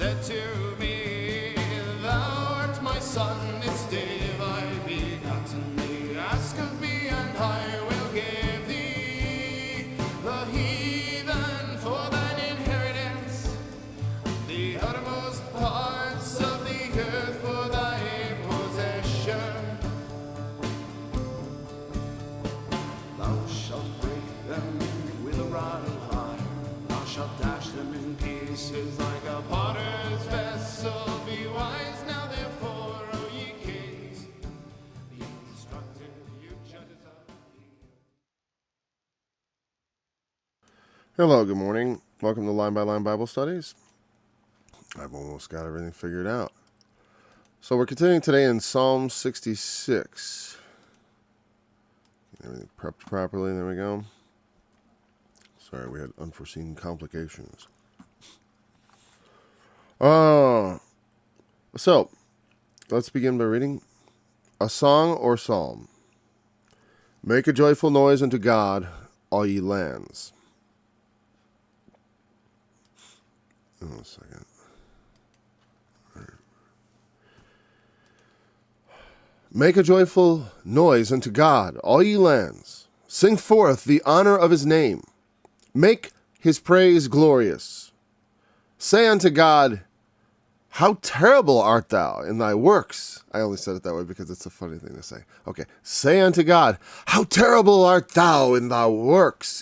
said to me, Thou art my son, this day have I begotten thee. Ask of me, and I will give thee the heathen for thine inheritance, the uttermost parts of the earth for thy possession. Thou shalt break them with a rod of iron, thou shalt dash them in pieces like a potter's vessel. Be wise now, therefore, O ye kings, be instructed, you judges of the earth. Hello, good morning. Welcome to Line by Line Bible Studies. I've almost got everything figured out. So we're continuing today in Psalm 66. Everything prepped properly. There we go. Sorry, we had unforeseen complications. So, let's begin by reading a song or psalm. Make a joyful noise unto God, all ye lands. Hold on a second. Make a joyful noise unto God, all ye lands. Sing forth the honor of his name. Make his praise glorious. Say unto God, how terrible art thou in thy works. I only said it that way because it's a funny thing to say. Okay. Say unto God, how terrible art thou in thy works,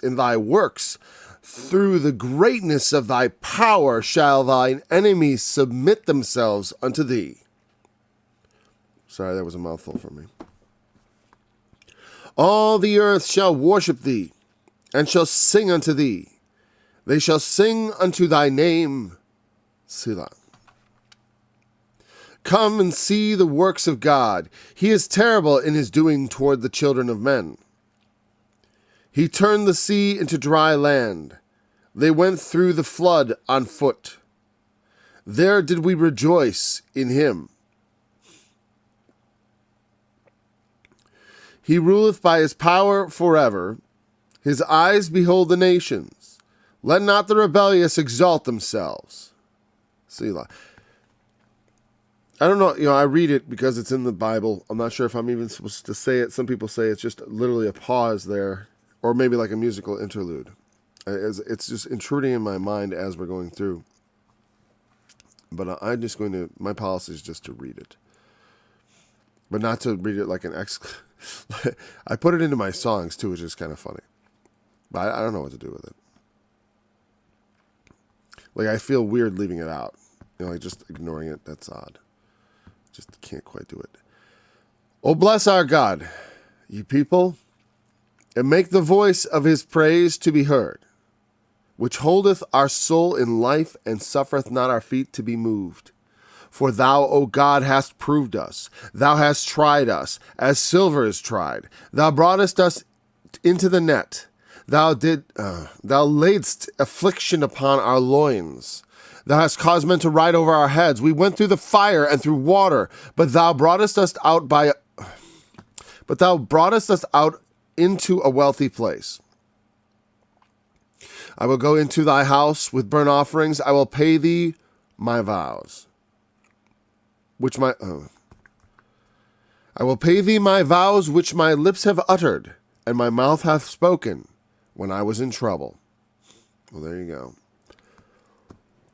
Through the greatness of thy power shall thine enemies submit themselves unto thee. Sorry, that was a mouthful for me. All the earth shall worship thee, and shall sing unto thee. They shall sing unto thy name, Selah. Come and see the works of God. He is terrible in his doing toward the children of men. He turned the sea into dry land. They went through the flood on foot. There did we rejoice in him. He ruleth by his power forever. His eyes behold the nations. Let not the rebellious exalt themselves. Selah. I don't know, I read it because it's in the Bible. I'm not sure if I'm even supposed to say it. Some people say it's just literally a pause there, or maybe like a musical interlude. It's just intruding in my mind as we're going through. But my policy is just to read it. But not to read it like an I put it into my songs too, which is kind of funny. But I don't know what to do with it. Like, I feel weird leaving it out. Like just ignoring it, that's odd. Just can't quite do it. Oh, bless our God, ye people, and make the voice of his praise to be heard, which holdeth our soul in life and suffereth not our feet to be moved. For thou, O God, hast proved us. Thou hast tried us, as silver is tried. Thou broughtest us into the net. Thou laidst affliction upon our loins. Thou hast caused men to ride over our heads. We went through the fire and through water, but thou broughtest us out into a wealthy place. I will go into thy house with burnt offerings. I will pay thee my vows. I will pay thee my vows which my lips have uttered, and my mouth hath spoken when I was in trouble. Well, there you go.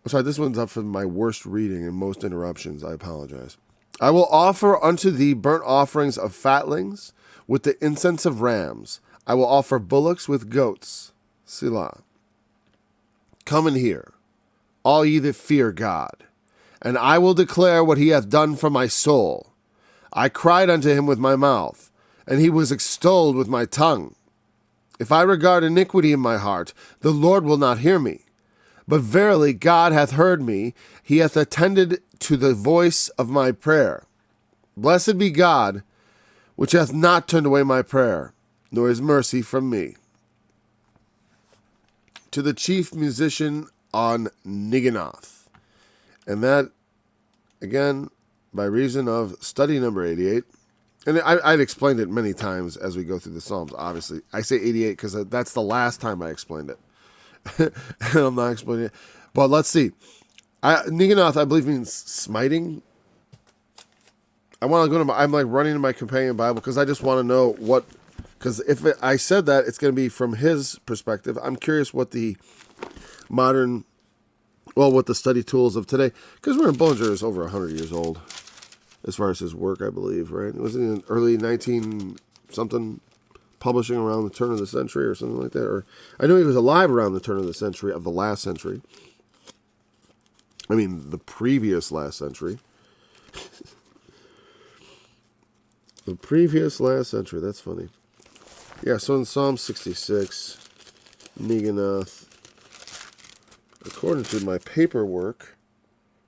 Sorry, this one's up for my worst reading and most interruptions. I apologize. I will offer unto thee burnt offerings of fatlings with the incense of rams. I will offer bullocks with goats. Selah. Come and hear, all ye that fear God, and I will declare what he hath done for my soul. I cried unto him with my mouth, and he was extolled with my tongue. If I regard iniquity in my heart, the Lord will not hear me. But verily God hath heard me, he hath attended to the voice of my prayer. Blessed be God, which hath not turned away my prayer, nor his mercy from me. To the chief musician on Niganoth. And that, again, by reason of study number 88. And I've explained it many times as we go through the Psalms, obviously. I say 88 because that's the last time I explained it. And I'm not explaining it. But let's see. Niganoth, I believe, means smiting. I want to go to I'm like running to my companion Bible because I just want to know what, because if I said that, it's going to be from his perspective. I'm curious what the modern, well, what the study tools of today, because Bullinger is over 100 years old as far as his work, I believe, right? It was in early 19 something, publishing around the turn of the century or something like that. Or I know he was alive around the turn of the century, of the last century. I mean, the previous last century. The previous last century. That's funny. Yeah, so in Psalm 66, Niganoth, according to my paperwork,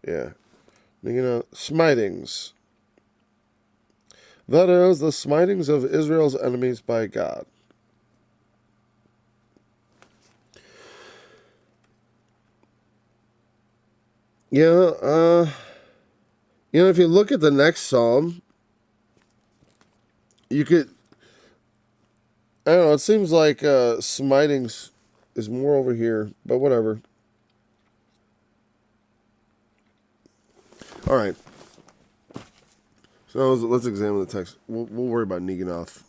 yeah, Niganoth, smitings. That is the smitings of Israel's enemies by God. Yeah, if you look at the next psalm, you could, I don't know, it seems like smitings is more over here, but whatever. All right. So let's examine the text. We'll worry about Niganoth.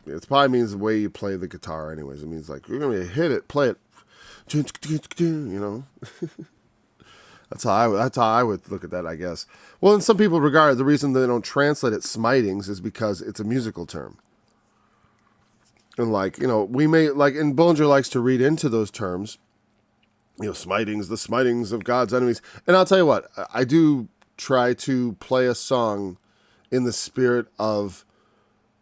It probably means the way you play the guitar anyways. It means like, you're going to hit it, play it. You know? That's how I would look at that, I guess. Well, and some people regard the reason they don't translate it smitings is because it's a musical term. And like, we may, like, and Bullinger likes to read into those terms, smitings, the smitings of God's enemies. And I'll tell you what, I do try to play a song in the spirit of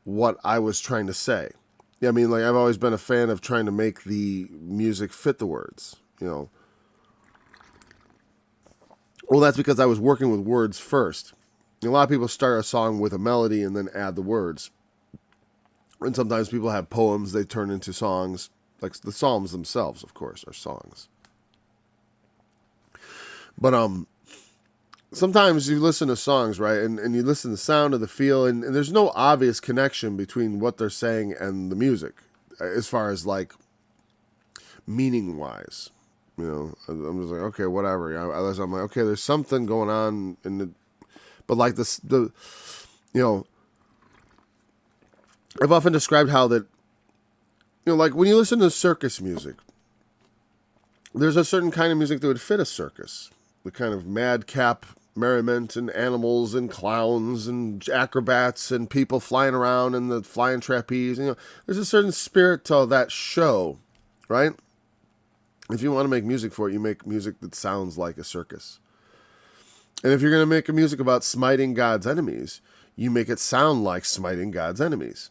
what I was trying to say. Yeah, I mean, like, I've always been a fan of trying to make the music fit the words, Well, that's because I was working with words first. A lot of people start a song with a melody and then add the words. And sometimes people have poems they turn into songs. Like the Psalms themselves, of course, are songs. But sometimes you listen to songs, right? And you listen to the sound of the feel, and there's no obvious connection between what they're saying and the music, as far as like meaning-wise. I'm just like, okay, whatever. I'm like, okay, there's something going on but like I've often described how that, like when you listen to circus music, there's a certain kind of music that would fit a circus, the kind of madcap merriment and animals and clowns and acrobats and people flying around and the flying trapeze. There's a certain spirit to that show, right? If you want to make music for it, you make music that sounds like a circus. And if you're going to make a music about smiting God's enemies, you make it sound like smiting God's enemies.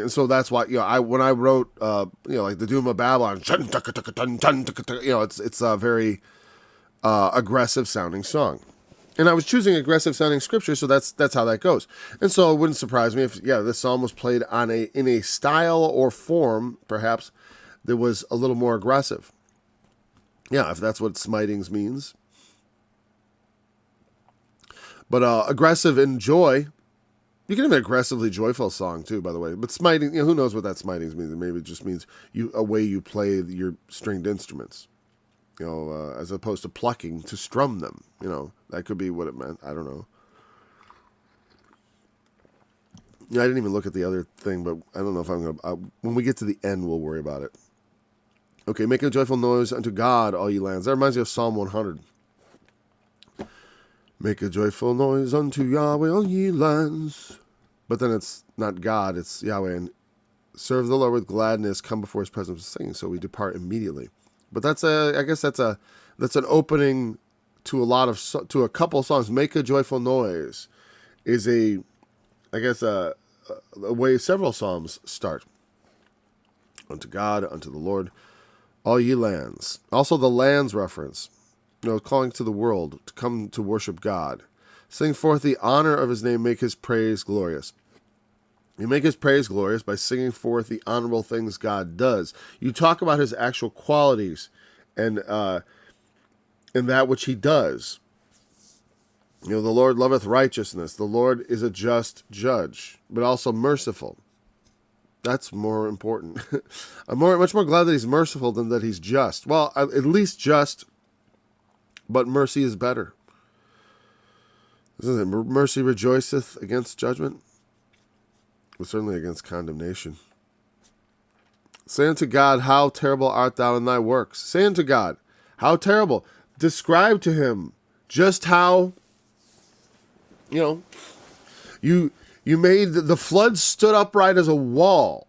So that's why, when I wrote, like the Doom of Babylon, it's a very aggressive sounding song. And I was choosing aggressive sounding scripture, so that's how that goes. And so it wouldn't surprise me if, this psalm was played in a style or form, perhaps, that was a little more aggressive. Yeah, if that's what smitings means. But aggressive in joy, you can have an aggressively joyful song too, by the way. But smiting, who knows what that smitings means? Maybe it just means a way you play your stringed instruments, as opposed to plucking to strum them. That could be what it meant. I don't know. I didn't even look at the other thing, but I don't know if I'm going to... when we get to the end, we'll worry about it. Okay, make a joyful noise unto God, all ye lands. That reminds me of Psalm 100. Make a joyful noise unto Yahweh, all ye lands. But then it's not God, it's Yahweh. And serve the Lord with gladness, come before his presence with singing. So we depart immediately. But I guess that's an opening to a couple songs. Make a joyful noise is a way several psalms start. Unto God, unto the Lord, all ye lands. Also the lands reference, calling to the world to come to worship God. Sing forth the honor of his name, make his praise glorious. You make his praise glorious by singing forth the honorable things God does. You talk about his actual qualities and that which he does. The Lord loveth righteousness. The Lord is a just judge, but also merciful. That's more important. I'm much more glad that he's merciful than that he's just. Well, at least just but mercy is better. Isn't it? Mercy rejoiceth against judgment, but certainly against condemnation. Say unto God, how terrible art thou in thy works. Say unto God, how terrible. Describe to him just how, you made the flood stood upright as a wall.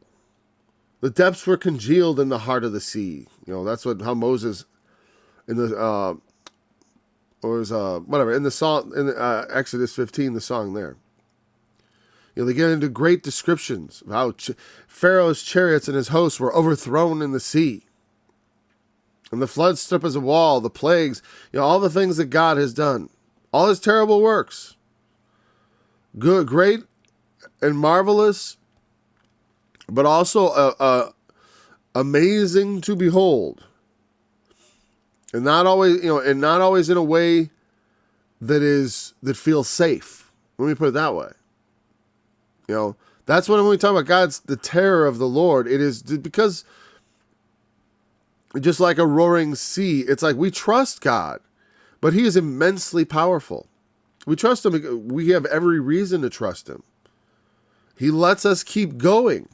The depths were congealed in the heart of the sea. That's how Moses in the in the song in Exodus 15, the song there. They get into great descriptions of how Pharaoh's chariots and his hosts were overthrown in the sea. And the flood stood up as a wall, the plagues, all the things that God has done. All his terrible works. Good, great, and marvelous, but also amazing to behold. And not always, in a way that feels safe. Let me put it that way. That's when we talk about the terror of the Lord. It is because just like a roaring sea, it's like we trust God, but he is immensely powerful. We trust him. We have every reason to trust him. He lets us keep going.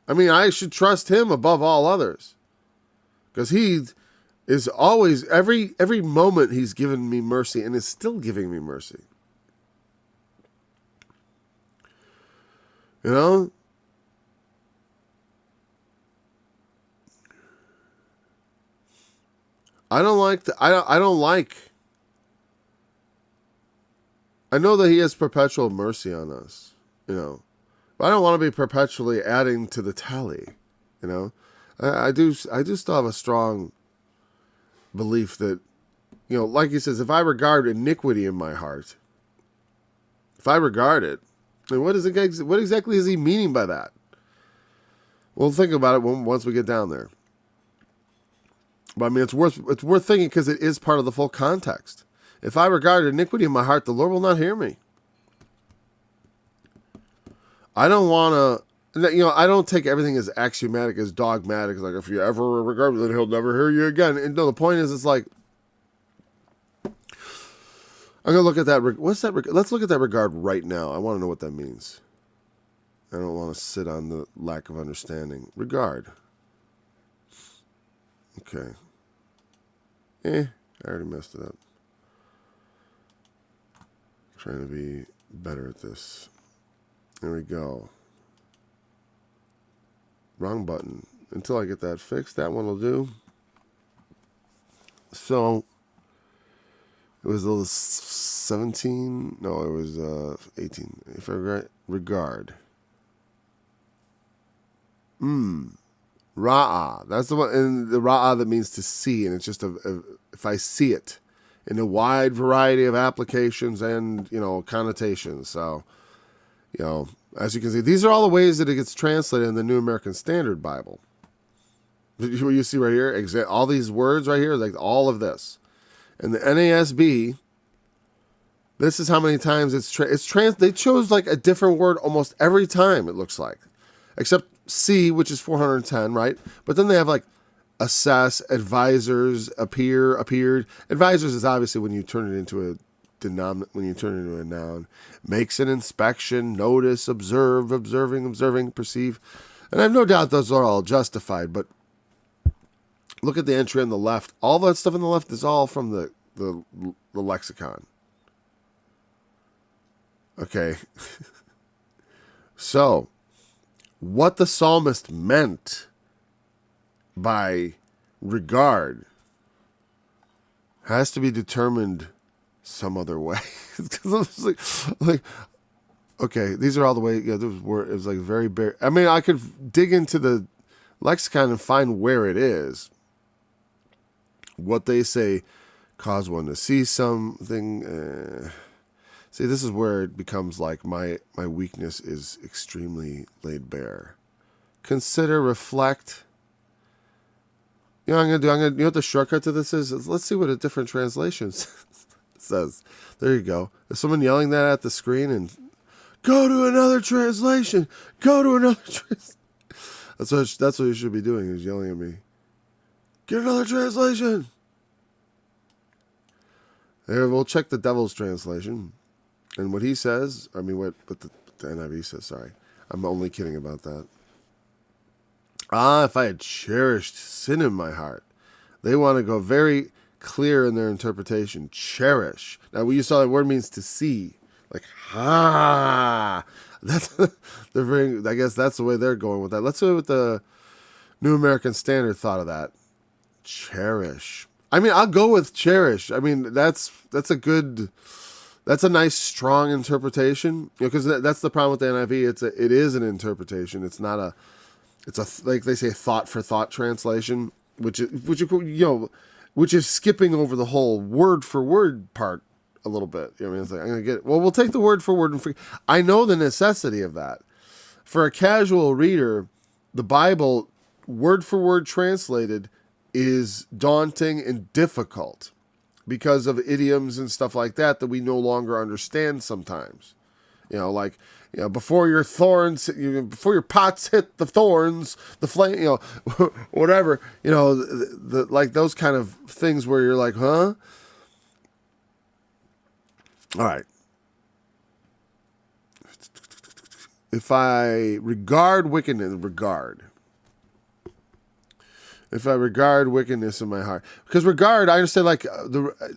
I should trust him above all others because he is always, every moment he's given me mercy and is still giving me mercy. I don't like I know that he has perpetual mercy on us, but I don't want to be perpetually adding to the tally, I do still have a strong belief that, like he says, if I regard iniquity in my heart, if I regard it, and what exactly is he meaning by that? We'll think about it once we get down there. But it's worth thinking because it is part of the full context. If I regard iniquity in my heart, the Lord will not hear me. I don't want to, I don't take everything as axiomatic, as dogmatic. Like if you ever regard it, then he'll never hear you again. And no, the point is, it's like, I'm going to look at that. What's that? Let's look at that regard right now. I want to know what that means. I don't want to sit on the lack of understanding. Regard. Okay. I already messed it up. I'm trying to be better at this. There we go. Wrong button. Until I get that fixed, that one will do. So, it was a little 17. No, it was 18. If I regard. Ra'ah. That's the one. And the ra'ah that means to see. And it's just if I see it in a wide variety of applications and, connotations. So, as you can see, these are all the ways that it gets translated in the New American Standard Bible. What you see right here, all these words right here, like all of this. And the NASB, this is how many times they chose like a different word almost every time, it looks like. Except C, which is 410, right? But then they have like assess, advisors, appeared. Advisors is obviously when you turn it into a noun. Makes an inspection, notice, observe, observing, perceive. And I have no doubt those are all justified, but look at the entry on the left. All that stuff on the left is all from the lexicon. Okay. So, what the psalmist meant by regard has to be determined some other way. Okay, these are all the way. Yeah, it was like very bare. I could dig into the lexicon and find where it is. What they say cause one to see something. See, this is where it becomes like my weakness is extremely laid bare. Consider, reflect. You know what the shortcut to this is? Let's see what a different translation says. There you go. Is someone yelling that at the screen? And go to another translation. Go to another translation. That's what you should be doing, is yelling at me. Get another translation. We'll check the Devil's translation. And what he says, I mean, what the NIV says, sorry. I'm only kidding about that. If I had cherished sin in my heart. They want to go very clear in their interpretation. Cherish. Now, you saw that word means to see. Like, that's they're very, I guess that's the way they're going with that. Let's go with the New American Standard thought of that. Cherish. I mean, I'll go with cherish. I mean, that's a nice, strong interpretation. Because that's the problem with the NIV. It is an interpretation. It's not like they say, thought for thought translation, which is skipping over the whole word for word part a little bit. You know what I mean? It's like, I'm gonna get it. Well, we'll take the word for word and I know the necessity of that. For a casual reader, the Bible, word for word translated, is daunting and difficult because of idioms and stuff like that we no longer understand sometimes. Like, before your pots hit the thorns, the flame, whatever, like those kind of things where you're like, huh? All right. If I regard wickedness in my heart, because regard, I understand, like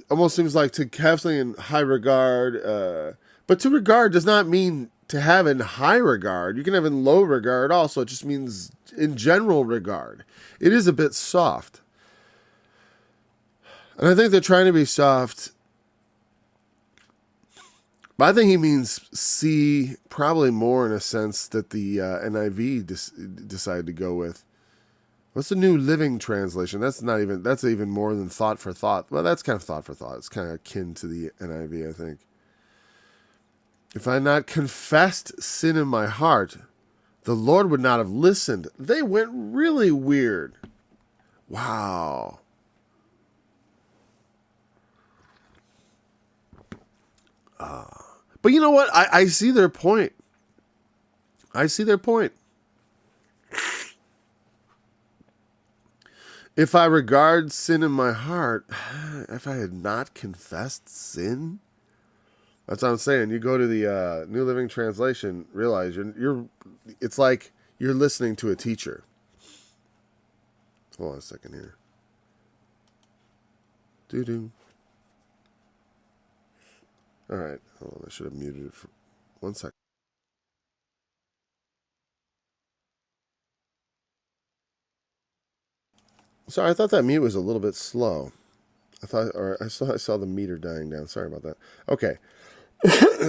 almost seems like to have something in high regard, but to regard does not mean to have in high regard. You can have in low regard also. It just means in general regard. It is a bit soft, and I think they're trying to be soft. But I think he means see, probably more in a sense that the NIV decided to go with. What's the New Living Translation? That's even more than thought for thought. Well, that's kind of thought for thought. It's kind of akin to the NIV, I think. If I had not confessed sin in my heart, the Lord would not have listened. They went really weird. Wow. But you know what? I see their point. If I regard sin in my heart, if I had not confessed sin, that's what I'm saying. You go to the New Living Translation, realize it's like you're listening to a teacher. Hold on a second here. Doo-doo. All right. Hold on. I should have muted it for 1 second. Sorry, I thought that mute was a little bit slow. I saw the meter dying down. Sorry about that. Okay.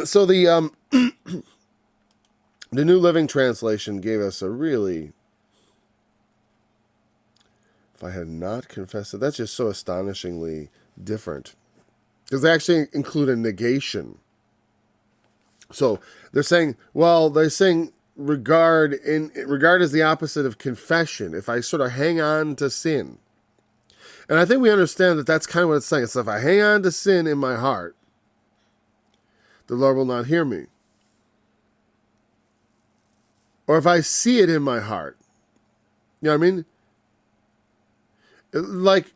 So the New Living Translation gave us a really, if I had not confessed it, that's just so astonishingly different. Because they actually include a negation. So they're saying regard is the opposite of confession. If I sort of hang on to sin. And I think we understand that that's kind of what it's saying. So if I hang on to sin in my heart, the Lord will not hear me. Or if I see it in my heart. You know what I mean? Like,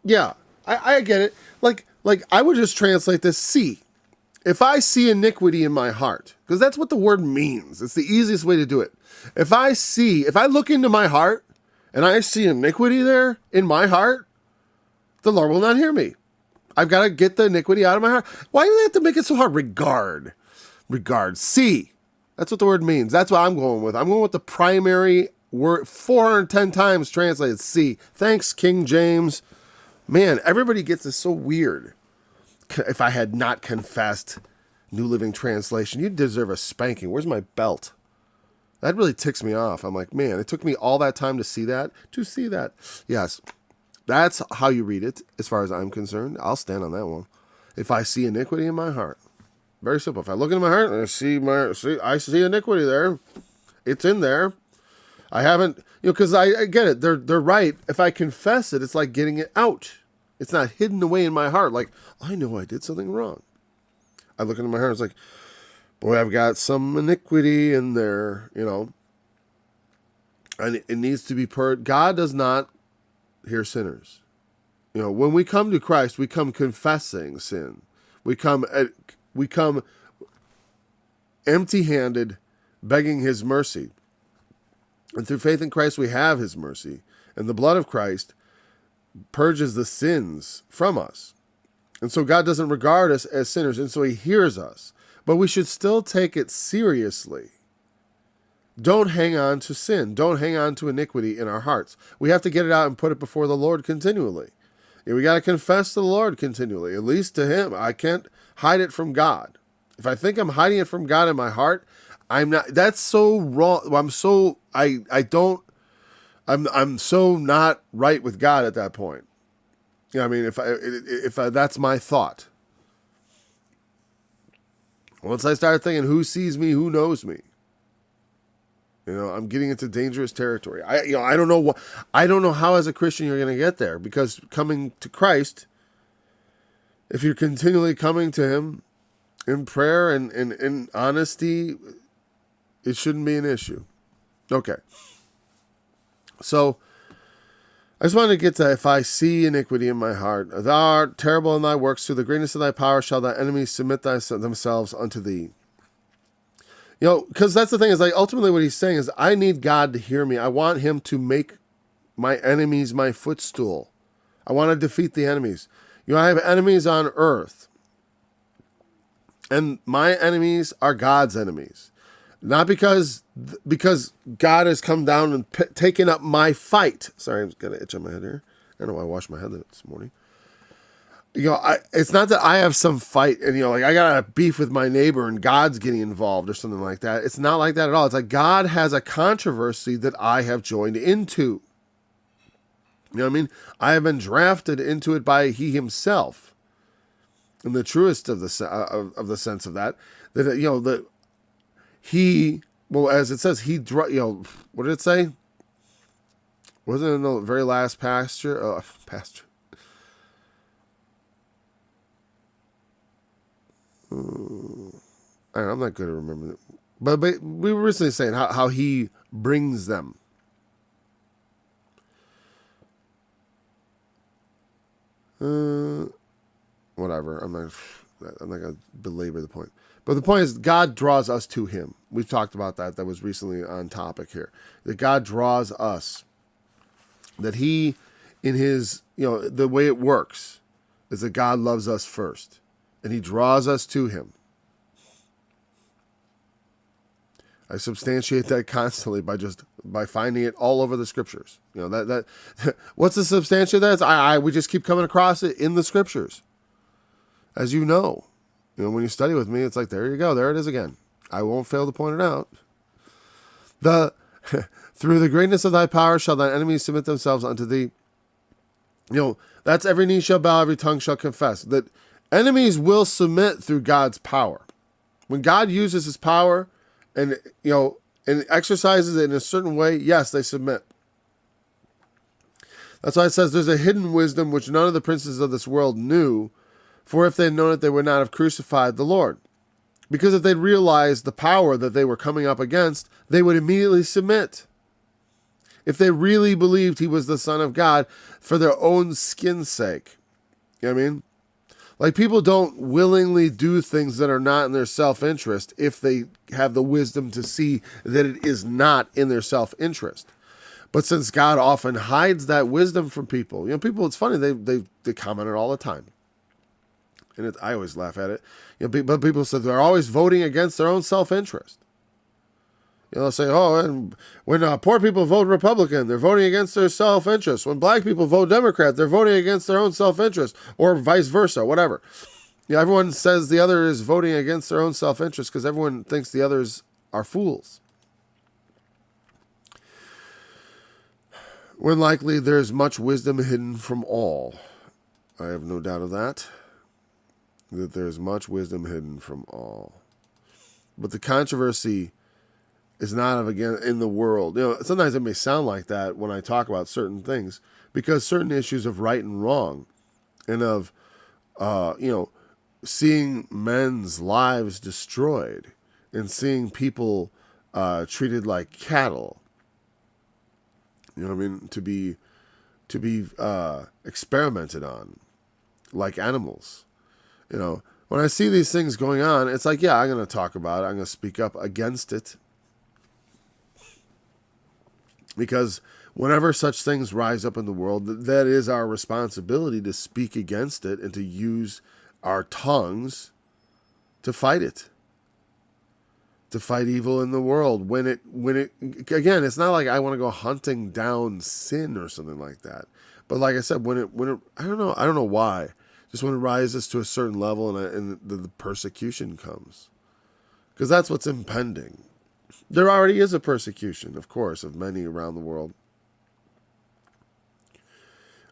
yeah, I get it. Like I would just translate this, see. If I see iniquity in my heart, because that's what the word means. It's the easiest way to do it. If I look into my heart and I see iniquity there in my heart, the Lord will not hear me. I've got to get the iniquity out of my heart. Why do they have to make it so hard? Regard. See. That's what the word means. That's what I'm going with. I'm going with the primary word, 410 times translated, see. Thanks, King James. Man, everybody gets this so weird. If I had not confessed, New Living Translation, you deserve a spanking. Where's my belt? That really ticks me off. I'm like, man, it took me all that time to see that. Yes, that's how you read it, as far as I'm concerned. I'll stand on that one. If I see iniquity in my heart. Very simple. If I look into my heart and I see iniquity there, it's in there. I haven't, because I get it. They're right. If I confess it, it's like getting it out. It's not hidden away in my heart. Like, I know I did something wrong. I look into my heart. It's like, boy, I've got some iniquity in there, And it needs to be purged. God does not hear sinners. When we come to Christ, we come confessing sin. We come empty-handed, begging his mercy. And through faith in Christ, we have his mercy. And the blood of Christ purges the sins from us. And so God doesn't regard us as sinners, and so he hears us. But we should still take it seriously. Don't hang on to sin. Don't hang on to iniquity in our hearts. We have to get it out and put it before the Lord continually. We got to confess to the Lord continually, at least to him. I can't hide it from God. If I think I'm hiding it from God in my heart, I'm not. That's so wrong. I'm so not right with God at that point. If that's my thought. Once I start thinking, who sees me, who knows me? I'm getting into dangerous territory. I don't know I don't know how as a Christian you're going to get there, because coming to Christ, if you're continually coming to him in prayer and in honesty, it shouldn't be an issue. Okay. So I just wanted to get to, if I see iniquity in my heart, thou art terrible in thy works, through the greatness of thy power shall thy enemies submit themselves unto thee. Because that's the thing, is like ultimately what he's saying is, I need God to hear me. I want him to make my enemies my footstool. I want to defeat the enemies. I have enemies on earth. And my enemies are God's enemies. Not because God has come down and taken up my fight. Sorry, I'm got an itch on my head here. I don't know why I washed my head this morning. It's not that I have some fight and, I got a beef with my neighbor and God's getting involved or something like that. It's not like that at all. It's like God has a controversy that I have joined into. You know what I mean? I have been drafted into it by he himself. In the truest of the sense of that he, well, as it says, what did it say? Wasn't it in the very last pasture? I'm not good at remembering it. But we were recently saying how he brings them. Whatever. I'm not going to belabor the point. But the point is, God draws us to him. We've talked about that. That was recently on topic here. That God draws us. That he, in his, the way it works is that God loves us first. And he draws us to him. I substantiate that constantly by finding it all over the scriptures. That what's the substantiate of that? We just keep coming across it in the scriptures. As you know, when you study with me, it's like, there you go. There it is again. I won't fail to point it out. Through the greatness of thy power shall thine enemies submit themselves unto thee. That's every knee shall bow, every tongue shall confess. That enemies will submit through God's power. When God uses his power and exercises it in a certain way, yes, they submit. That's why it says there's a hidden wisdom which none of the princes of this world knew, for if they had known it, they would not have crucified the Lord. Because if they'd realized the power that they were coming up against, they would immediately submit. If they really believed he was the Son of God for their own skin's sake. You know what I mean? Like, people don't willingly do things that are not in their self-interest if they have the wisdom to see that it is not in their self-interest. But since God often hides that wisdom from people, people, it's funny, they comment it all the time. And I always laugh at it. But people say they're always voting against their own self-interest. They'll say, and when poor people vote Republican, they're voting against their self-interest. When black people vote Democrat, they're voting against their own self-interest, or vice versa, whatever. Everyone says the other is voting against their own self-interest because everyone thinks the others are fools. When likely there's much wisdom hidden from all. I have no doubt of that there's much wisdom hidden from all. But the controversy is not again in the world. Sometimes it may sound like that when I talk about certain things, because certain issues of right and wrong and of, seeing men's lives destroyed and seeing people treated like cattle, to be to be experimented on, like animals. You know, when I see these things going on, it's like, yeah, I'm going to talk about it. I'm going to speak up against it. Because whenever such things rise up in the world, that is our responsibility to speak against it and to use our tongues to fight it. To fight evil in the world. When it again, it's not like I want to go hunting down sin or something like that. But like I said, when it I don't know why. Just when it rises to a certain level and the persecution comes. Because that's what's impending. There already is a persecution, of course, of many around the world.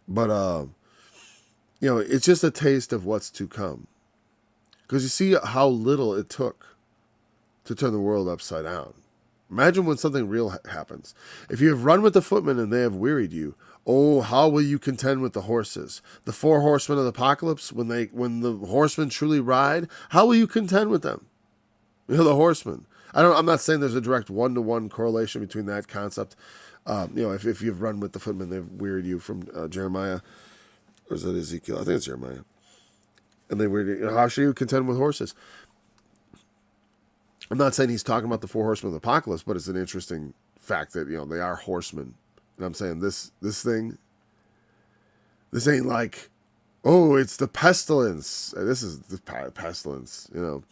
But, you know, it's just a taste of what's to come. Because you see how little it took to turn the world upside down. Imagine when something real happens. If you have run with the footmen and they have wearied you, oh, how will you contend with the horses? The 4 horsemen of the apocalypse, when the horsemen truly ride, how will you contend with them? You know, the horsemen. I'm not saying there's a direct 1-to-1 correlation between that concept. You know, if you've run with the footmen, they've wearied you from Jeremiah, or is that Ezekiel? I think it's Jeremiah. And they wearied you. How shall you contend with horses? I'm not saying he's talking about the 4 horsemen of the apocalypse, but it's an interesting fact that, you know, they are horsemen. And I'm saying this thing, this ain't like, oh, it's the pestilence. This is the pestilence, you know.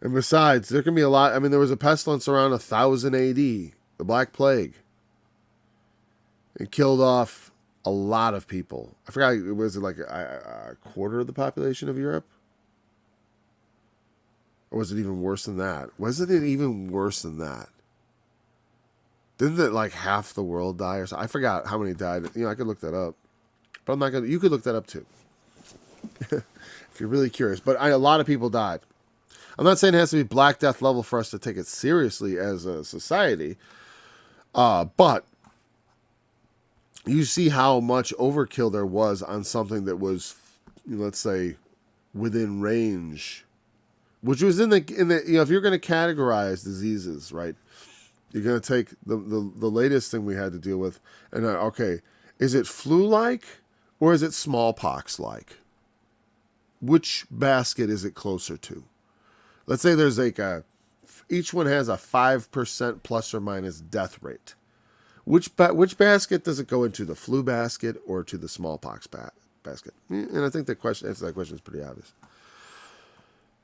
And besides, there can be a lot. I mean, there was a pestilence around 1000 AD, the Black Plague. It killed off a lot of people. I forgot, was it like a quarter of the population of Europe? Or was it even worse than that? Wasn't it even worse than that? Didn't it like half the world die or something? I forgot how many died. You know, I could look that up. But I'm not going to. You could look that up too. If you're really curious. But a lot of people died. I'm not saying it has to be Black Death level for us to take it seriously as a society. But you see how much overkill there was on something that was, let's say, within range. Which was in the you know, if you're going to categorize diseases, right? You're going to take the latest thing we had to deal with, and okay, is it flu-like or is it smallpox-like? Which basket is it closer to? Let's say there's like each one has a 5% plus or minus death rate. Which basket does it go into? The flu basket or to the smallpox basket? And I think the answer to that question is pretty obvious.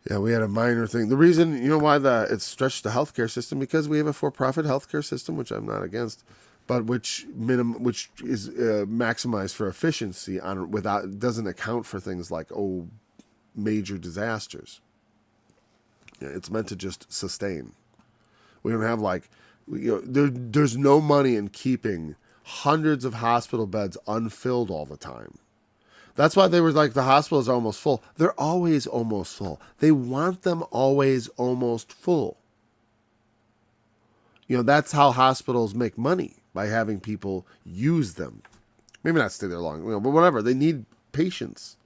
Yeah, we had a minor thing. The reason, you know why it's stretched the healthcare system, because we have a for-profit healthcare system, which I'm not against, but which is maximized for efficiency doesn't account for things like major disasters. Yeah, it's meant to just sustain. We don't have there's no money in keeping hundreds of hospital beds unfilled all the time. That's why they were like, the hospitals are almost full. They're always almost full. They want them always almost full. You know, that's how hospitals make money, by having people use them. Maybe not stay there long, you know, but whatever. They need patients.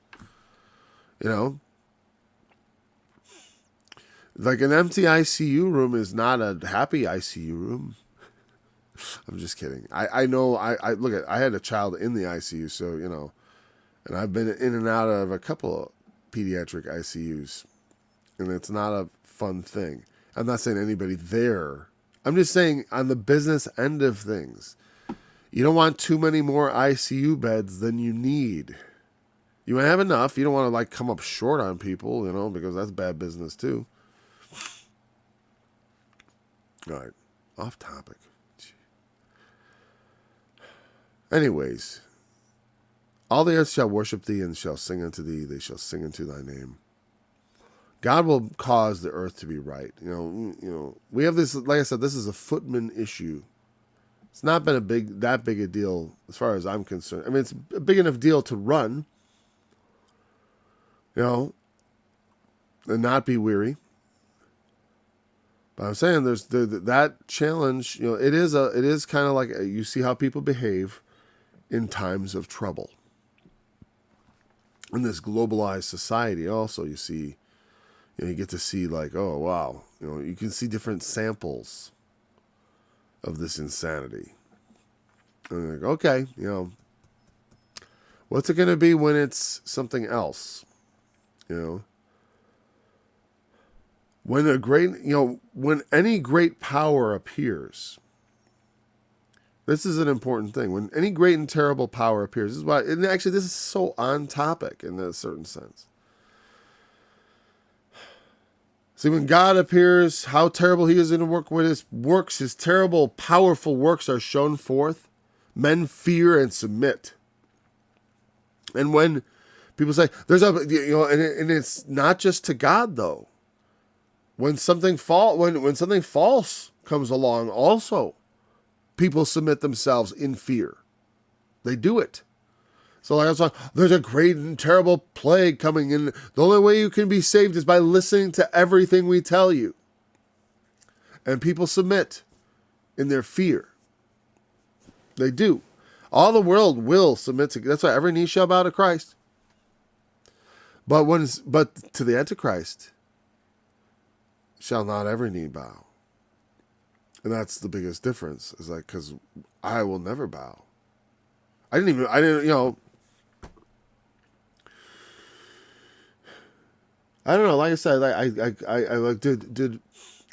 You know? Like an empty ICU room is not a happy ICU room. I'm just kidding. I know, look, I had a child in the ICU, so, you know, and I've been in and out of a couple of pediatric ICUs, and it's not a fun thing. I'm not saying anybody there. I'm just saying on the business end of things, you don't want too many more ICU beds than you need. You have enough. You don't want to come up short on people, you know, because that's bad business too. All right, off topic. Anyways. All the earth shall worship thee and shall sing unto thee. They shall sing unto thy name. God will cause the earth to be right. You know, we have this, like I said, this is a footman issue. It's not been that big a deal as far as I'm concerned. I mean, it's a big enough deal to run, you know, and not be weary. But I'm saying there's that challenge, you know, it is kind of like, you see how people behave in times of trouble. In this globalized society also, you see, you know, you get to see oh, wow, you know, you can see different samples of this insanity. And like, okay, what's it going to be when it's something else? When when any great power appears, this is an important thing. When any great and terrible power appears, this is why, and actually this is so on topic in a certain sense. See, when God appears, how terrible he is in work, when his works, his terrible, powerful works are shown forth, men fear and submit. And when people say, and it's not just to God though. When something false comes along also, people submit themselves in fear. They do it. So like I was like, there's a great and terrible plague coming in. The only way you can be saved is by listening to everything we tell you. And people submit in their fear. They do. All the world will submit to. That's why every knee shall bow to Christ. But to the Antichrist shall not every knee bow. And that's the biggest difference. Is like, because I will never bow. I didn't. I don't know. Like I said,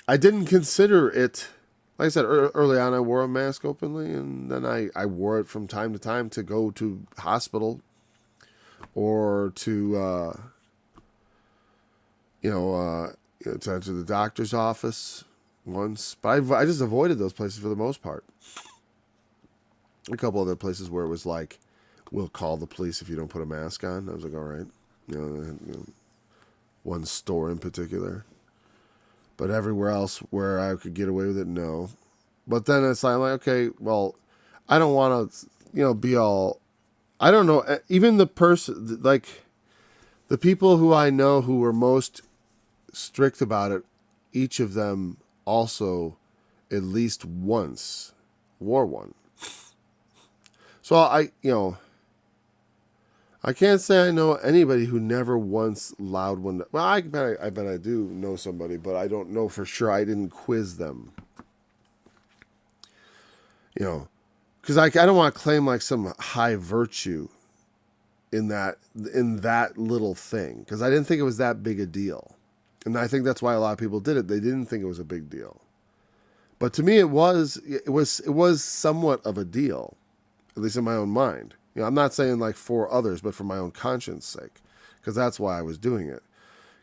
I didn't consider it. Like I said early on, I wore a mask openly, and then I wore it from time to time to go to hospital or to to enter the doctor's office once. But I just avoided those places for the most part. A couple other places where it was like, we'll call the police if you don't put a mask on. I was like, all right. One store in particular. But everywhere else where I could get away with it, no. But then it's like, I'm like, okay, well, I don't want to, be all, I don't know, even the person, like, the people who I know who were most strict about it, each of them also at least once wore one. So I can't say I know anybody who never once allowed one. Well, I bet I do know somebody, but I don't know for sure. I didn't quiz them. Because I don't want to claim like some high virtue in that little thing, because I didn't think it was that big a deal, and I think that's why a lot of people did it. They didn't think it was a big deal, but to me, it was somewhat of a deal, at least in my own mind. I'm not saying like for others, but for my own conscience sake, because that's why I was doing it.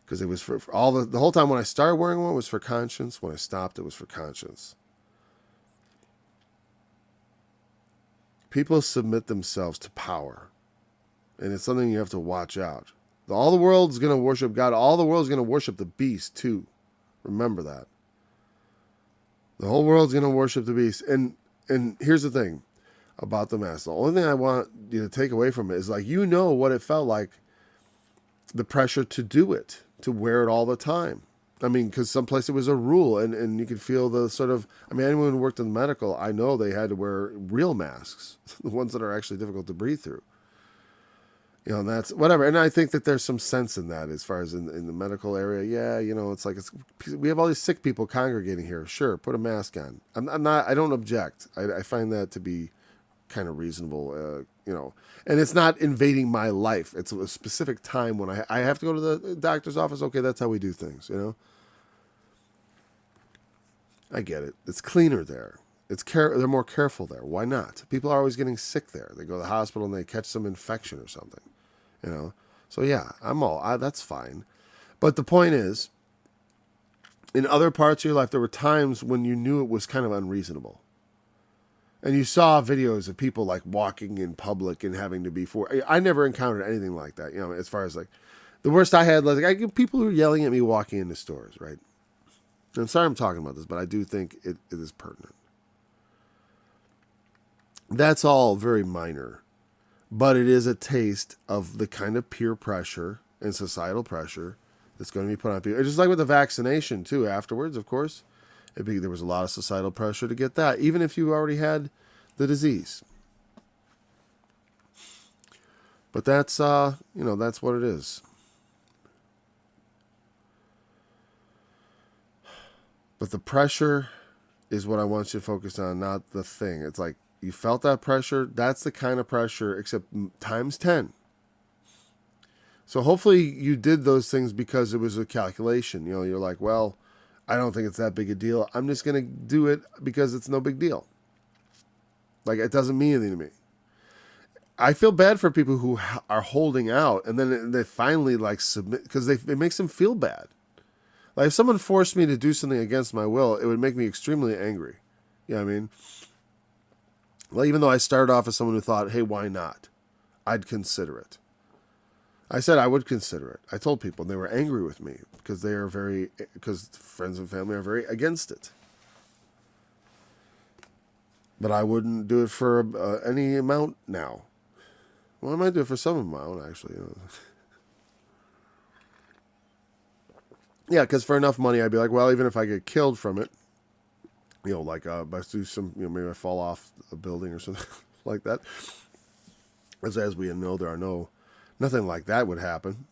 Because it was for all the whole time when I started wearing one was for conscience. When I stopped, it was for conscience. People submit themselves to power, and it's something you have to watch out. All the world's going to worship God. All the world's going to worship the beast too. Remember that. The whole world's going to worship the beast. And here's the thing about the mask. The only thing I want you to take away from it is like, what it felt like, the pressure to do it, to wear it all the time. I mean, because someplace it was a rule, and you could feel the sort of, anyone who worked in medical, I know they had to wear real masks, the ones that are actually difficult to breathe through. And that's whatever. And I think that there's some sense in that as far as in the medical area. Yeah, it's like, we have all these sick people congregating here. Sure, put a mask on. I don't object. I find that to be kind of reasonable, and it's not invading my life. It's a specific time when I have to go to the doctor's office. Okay, that's how we do things, I get it. It's cleaner there. They're more careful there. Why not? People are always getting sick there. They go to the hospital and they catch some infection or something, So yeah, that's fine. But the point is, in other parts of your life, there were times when you knew it was kind of unreasonable. And you saw videos of people like walking in public and having to be I never encountered anything like that. As far as like the worst I had, like people who were yelling at me walking into stores, right? And I'm sorry I'm talking about this, but I do think it is pertinent. That's all very minor, but it is a taste of the kind of peer pressure and societal pressure that's going to be put on people. It's just like with the vaccination too. Afterwards, of course. There was a lot of societal pressure to get that, even if you already had the disease. But that's, that's what it is. But the pressure is what I want you to focus on, not the thing. It's like, You felt that pressure. That's the kind of pressure, except times 10. So hopefully you did those things because it was a calculation. You're like, well, I don't think it's that big a deal. I'm just going to do it because it's no big deal. Like, it doesn't mean anything to me. I feel bad for people who are holding out and then they finally like submit because it makes them feel bad. Like if someone forced me to do something against my will, it would make me extremely angry. You know what I mean? Well, even though I started off as someone who thought, hey, why not? I'd consider it. I said I would consider it. I told people and they were angry with me because because friends and family are very against it. But I wouldn't do it for any amount now. Well, I might do it for some amount, actually. Yeah, because for enough money, I'd be like, well, even if I get killed from it, like I do some, maybe I fall off a building or something like that. As we know, nothing like that would happen.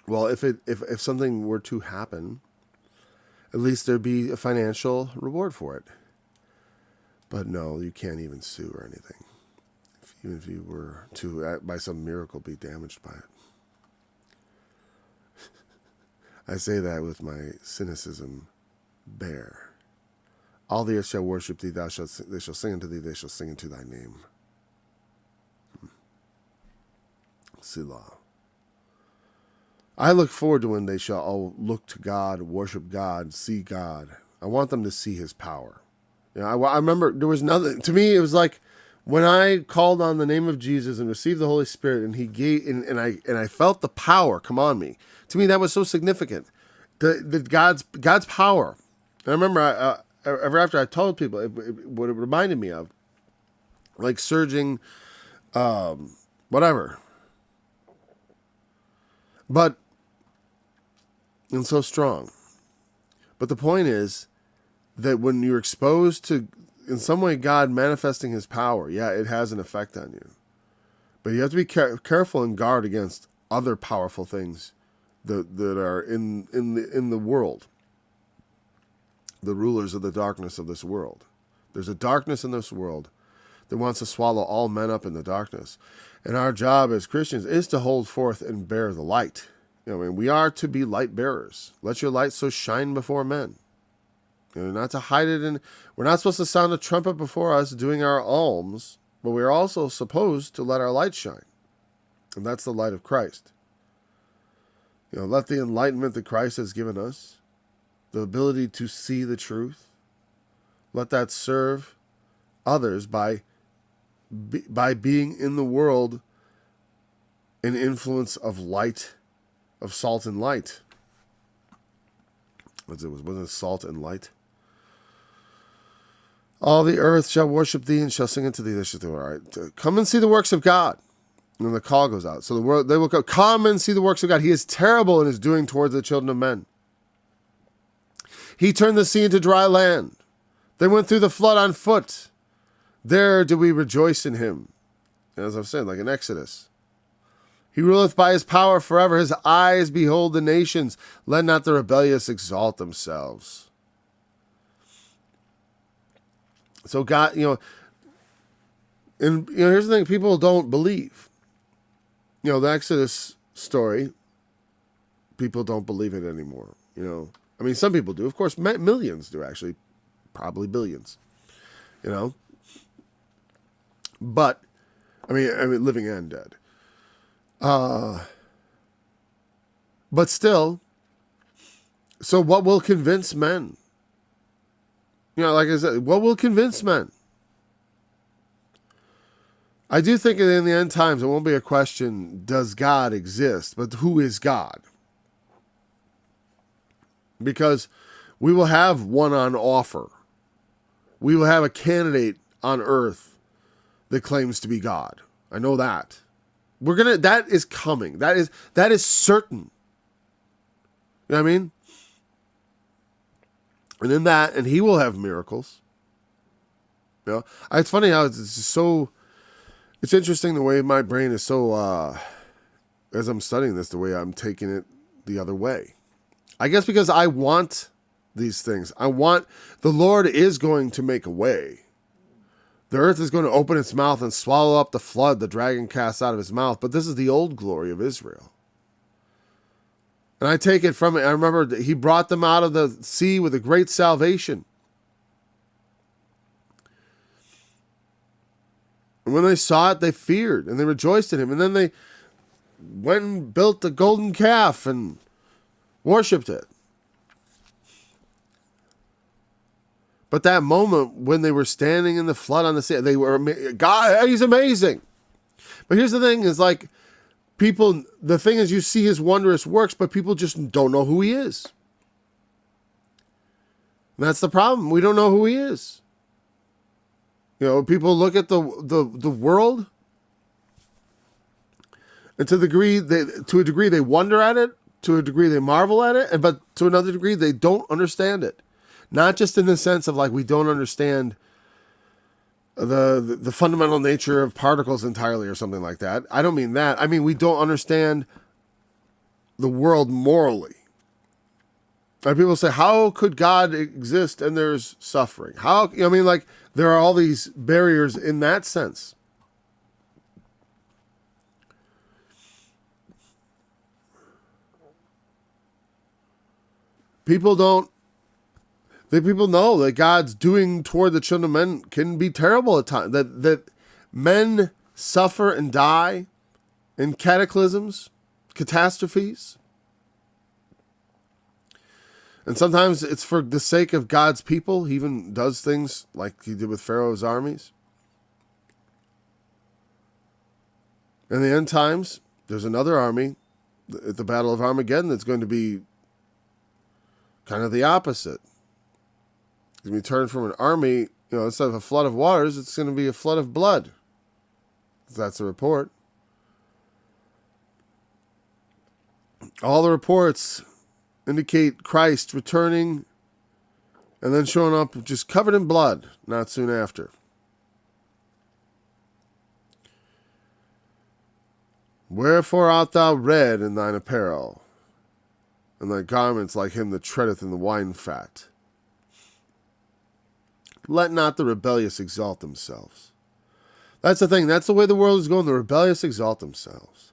Well, if something were to happen, at least there'd be a financial reward for it. But no, you can't even sue or anything. Even if you were to, by some miracle, be damaged by it. I say that with my cynicism bare. All the earth shall worship thee, they shall sing unto thee, they shall sing unto thy name. Selah. I look forward to when they shall all look to God, worship God, see God. I want them to see his power. I remember there was nothing, to me it was like, when I called on the name of Jesus and received the Holy Spirit, and he gave, and I felt the power come on me. To me, that was so significant. The God's power. And I remember ever after I told people what it reminded me of, like surging, whatever. But and so strong. But the point is that when you're exposed to, in some way, God manifesting his power, yeah, it has an effect on you. But you have to be careful and guard against other powerful things that are in the world. The rulers of the darkness of this world. There's a darkness in this world that wants to swallow all men up in the darkness. And our job as Christians is to hold forth and bear the light. We are to be light bearers. Let your light so shine before men. Not to hide it we're not supposed to sound a trumpet before us doing our alms, but we're also supposed to let our light shine. And that's the light of Christ. Let the enlightenment that Christ has given us, the ability to see the truth, let that serve others by being in the world an influence of light, of salt and light. Wasn't it salt and light? All the earth shall worship thee and shall sing unto thee. They shall do, all right. Come and see the works of God. And then the call goes out. So the world, they will come and see the works of God. He is terrible in his doing towards the children of men. He turned the sea into dry land. They went through the flood on foot. There do we rejoice in him. As I've said, like in Exodus. He ruleth by his power forever. His eyes behold the nations. Let not the rebellious exalt themselves. So God, and here's the thing: people don't believe. The Exodus story. People don't believe it anymore. Some people do. Of course, millions do actually, probably billions. But I mean, living and dead. But still. So what will convince men? Like I said, what will convince men? I do think in the end times, it won't be a question, does God exist? But who is God? Because we will have one on offer. We will have a candidate on earth that claims to be God. I know that. That is coming. That is certain. You know what I mean? And in that, and he will have miracles. It's funny how it's interesting the way my brain is so, as I'm studying this, the way I'm taking it the other way. I guess because I want these things. The Lord is going to make a way. The earth is going to open its mouth and swallow up the flood the dragon casts out of his mouth. But this is the old glory of Israel. And I take it from it. I remember he brought them out of the sea with a great salvation. And when they saw it, they feared and they rejoiced in him. And then they went and built the golden calf and worshipped it. But that moment when they were standing in the flood on the sea, they were, God, he's amazing. But here's the thing is like people, the thing is you see his wondrous works, but people just don't know who he is. And that's the problem. We don't know who he is. You know, people look at the world, and to a degree they wonder at it, to a degree they marvel at it, but to another degree they don't understand it. Not just in the sense of like we don't understand the fundamental nature of particles entirely or something like that. I don't mean that. I mean we don't understand the world morally. And people say, how could God exist and there's suffering? There are all these barriers in that sense. People know that God's doing toward the children of men can be terrible at times. That men suffer and die in cataclysms, catastrophes. And sometimes it's for the sake of God's people. He even does things like he did with Pharaoh's armies. In the end times, there's another army at the Battle of Armageddon that's going to be kind of the opposite. It's going to be turned from an army, instead of a flood of waters, it's going to be a flood of blood. That's the report. All the reports indicate Christ returning and then showing up just covered in blood not soon after. Wherefore art thou red in thine apparel, and thy garments like him that treadeth in the wine fat? Let not the rebellious exalt themselves. That's the thing. That's the way the world is going. The rebellious exalt themselves.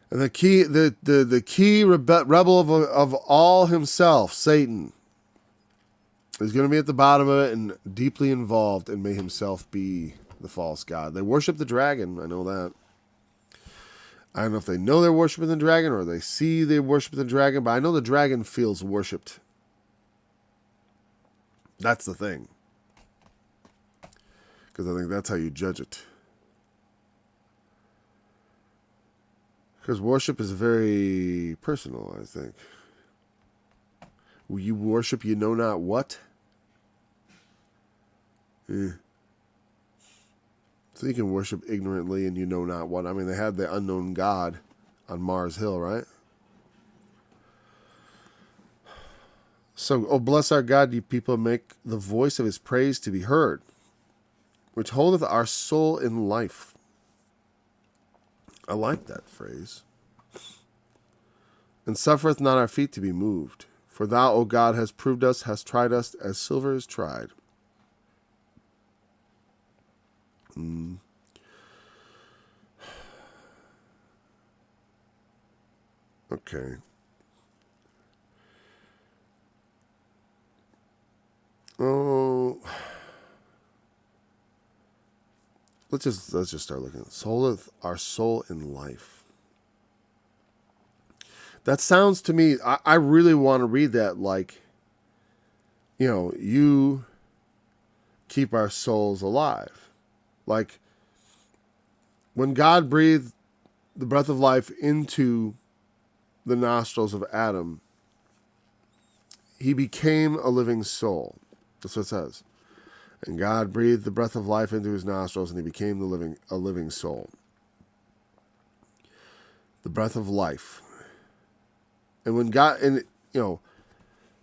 And the key rebel of all himself, Satan, is going to be at the bottom of it and deeply involved and may himself be the false god. They worship the dragon. I know that. I don't know if they know they're worshiping the dragon or they see they worship the dragon, but I know the dragon feels worshipped. That's the thing. Because I think that's how you judge it. Because worship is very personal, I think. Will you worship you know not what? So you can worship ignorantly and you know not what. I mean, they had the unknown God on Mars Hill, right? So, oh, bless our God, ye people, make the voice of his praise to be heard, which holdeth our soul in life. I like that phrase. And suffereth not our feet to be moved. For thou, O God, hast proved us, hast tried us, as silver is tried. Okay. Oh, let's just start looking at holdeth our soul in life. That sounds to me, I really want to read that like, you keep our souls alive. Like, when God breathed the breath of life into the nostrils of Adam, he became a living soul. That's what it says. And God breathed the breath of life into his nostrils, and he became a living soul. The breath of life. And when God, and I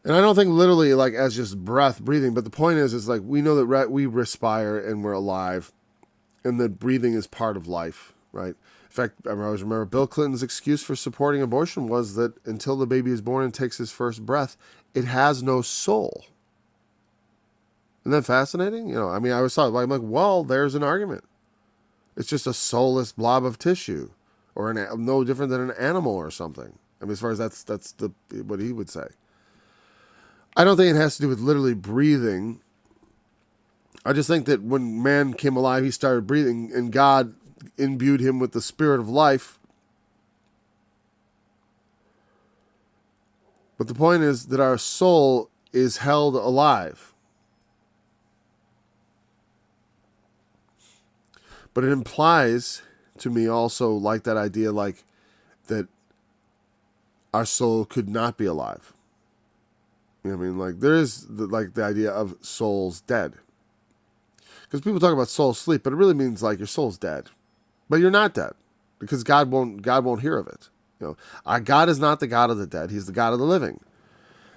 don't think literally like as just breath, breathing, but the point is like we know that we respire and we're alive, and that breathing is part of life, right? fact, I always remember Bill Clinton's excuse for supporting abortion was that until the baby is born and takes his first breath, it has no soul. Isn't that fascinating? I always thought, I'm like, well, there's an argument. It's just a soulless blob of tissue, or no different than an animal or something. As far as that's what he would say. I don't think it has to do with literally breathing. I just think that when man came alive, he started breathing, and God imbued him with the spirit of life. But the point is that our soul is held alive. But it implies to me also, like that idea, like that our soul could not be alive. Like there is the idea of souls dead. Because people talk about soul sleep, but it really means like your soul's dead. But you're not dead, because God won't hear of it. Our God is not the God of the dead. He's the God of the living.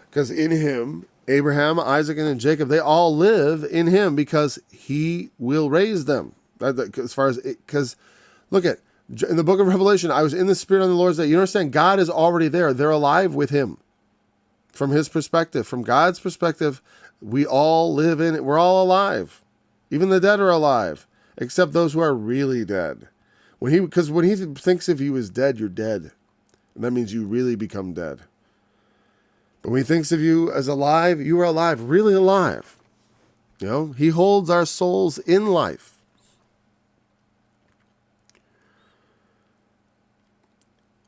Because in him, Abraham, Isaac, and Jacob, they all live in him because he will raise them. Because look at, in the book of Revelation, I was in the Spirit on the Lord's day. You understand, God is already there. They're alive with him. From his perspective, from God's perspective, we all live in it. We're all alive. Even the dead are alive, except those who are really dead. Because when he thinks of you as dead, you're dead. And that means you really become dead. But when he thinks of you as alive, you are alive, really alive. He holds our souls in life.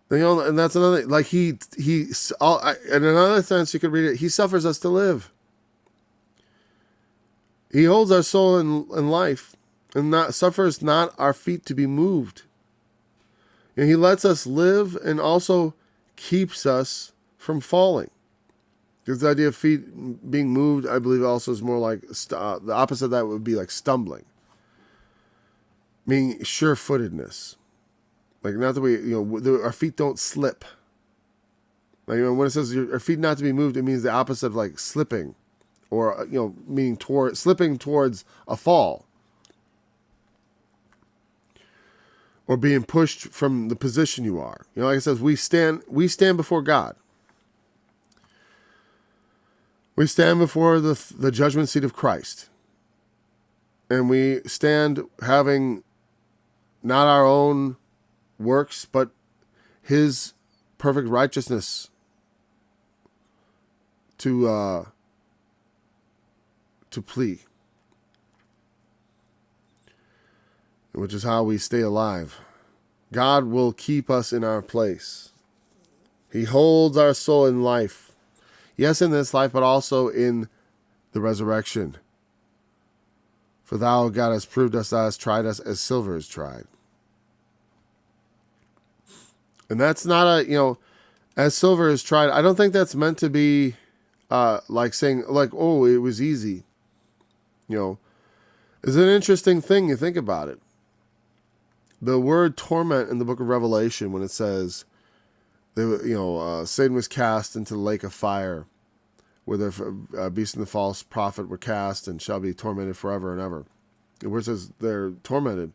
And that's another, like in another sense you could read it, he suffers us to live. He holds our soul in life, and suffers not our feet to be moved. And he lets us live and also keeps us from falling. Because the idea of feet being moved, I believe, also is more like the opposite of that would be like stumbling, meaning sure-footedness. Like not that we, our feet don't slip. Like when it says our feet not to be moved, it means the opposite of like slipping, or meaning slipping towards a fall, or being pushed from the position you are. Like it says, we stand before God. We stand before the judgment seat of Christ, and we stand having not our own works, but his perfect righteousness to plea, which is how we stay alive. God will keep us in our place. He holds our soul in life. Yes, in this life, but also in the resurrection. For thou, God, hast proved us, thou hast tried us as silver is tried. And that's not as silver is tried. I don't think that's meant to be like saying, like, oh, it was easy. It's an interesting thing. You think about it. The word torment in the book of Revelation, when it says, Satan was cast into the lake of fire, where the beast and the false prophet were cast and shall be tormented forever and ever. The word says they're tormented.